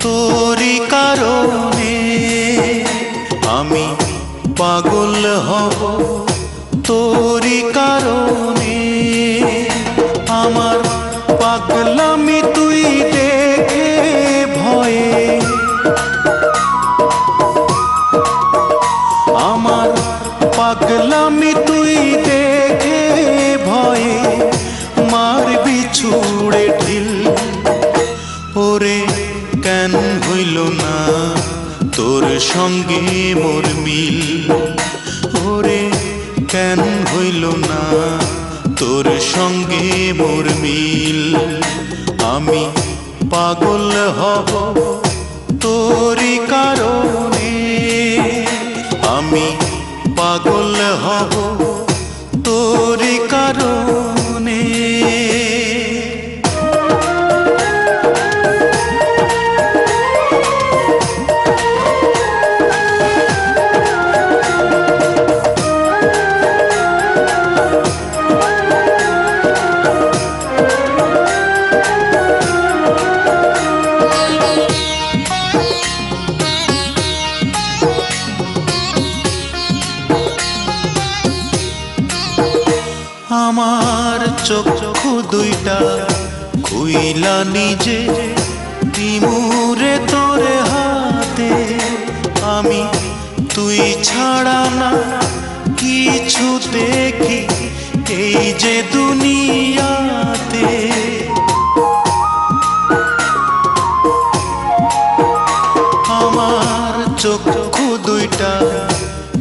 তোরি কারণে আমি পাগল হব, তোরি কারণে আমার পাগলামি তুই দেখে ভয়ে, আমার পাগলামি তুই দেখে ভয়ে মারবি ছুড়ে ঢিল। ওরে কেন হইল না তোর সঙ্গে মোর মিল, ওরে কেন হইল না তোর সঙ্গে মোর মিল। আমি পাগল হব তোরি কারণে, আমি পাগল হব তোরি কারণে। আমার চক্ষু দুইটা খুইলা নিজে দিমুরে তোরে হাতে, আমি তুই ছাড়া না কিছু দেখি এই যে দুনিয়াতে। আমার চক্ষু দুইটা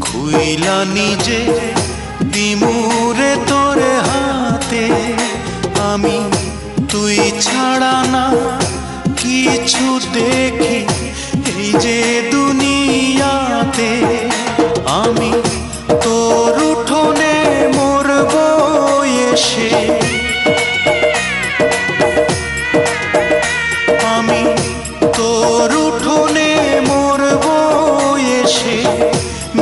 খুইলা নিজে দিমুরে তোরে হাতে, আমি তুই ছাড়া না কিছু দেখি এই যে দুনিয়াতে। আমি তোর উঠোনে মরব এসে, আমি তোর উঠোনে মরব এসে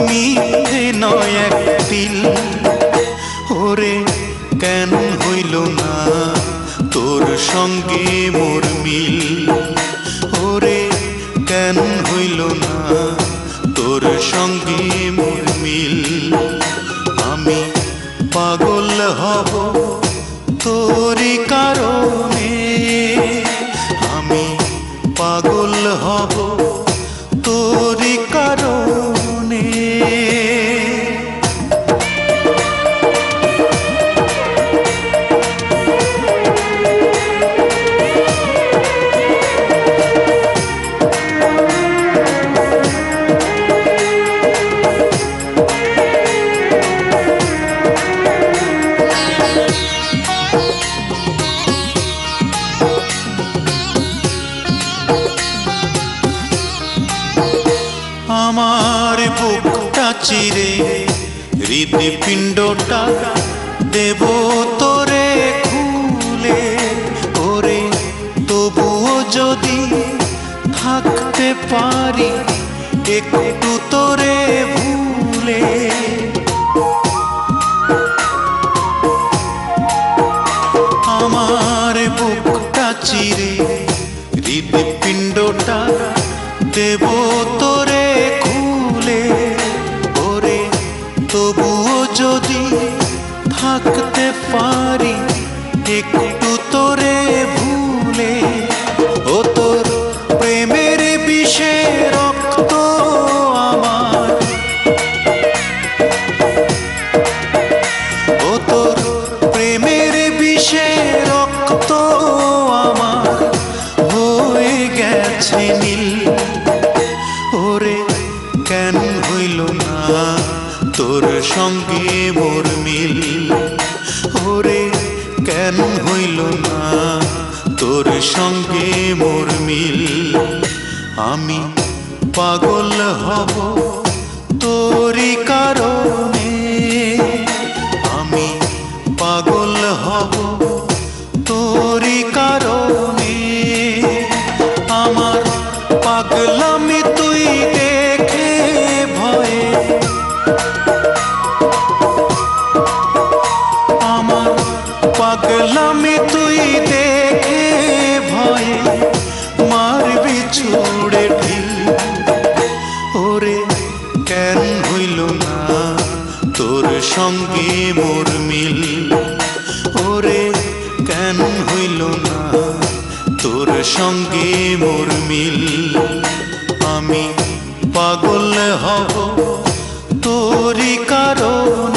মিথ্যে নয় এক দিল। ওরে কেন হইল না তোর সঙ্গে মোর মিল, ওরে কেন হইল না তোর সঙ্গে মোর মিল। আমি পাগল হব তোরি কারণে, আমি পাগল হব তোরি কারণে। আমার বুকটা চিরে হৃদপিণ্ডটা দেব তোরে খুলে, ওরে তবুও যদি থাকতে পারি একটু তোরে ভুলে। আমার বুকটা চিরে হৃদপিণ্ডটা দেব তোরে খুলে, ওরে তবুও যদি থাকতে পারি একটু তোরে ভুলে। ও তোর প্রেমের বিষে রক্ত আমার, ও তোর প্রেমের বিষে রক্ত আমার হয়ে গেছে নীল। ওরে কেন হইল না তোর সঙ্গে মোর মিল, ওরে কেন হইল না তোর সঙ্গে মোর মিল। আমি পাগল হব তোরি কারণে, আমি পাগল হব তোরি কারণে। আমার পাগলামি তুই দেখে ভয়ে, আমার পাগলামি তুই দেখে ভয়ে মারবি ছুড়ে। সঙ্গে মোর মিল। ওরে কেন হইল না তোর সঙ্গে মোর মিল। আমি পাগল হব তোরই কারণ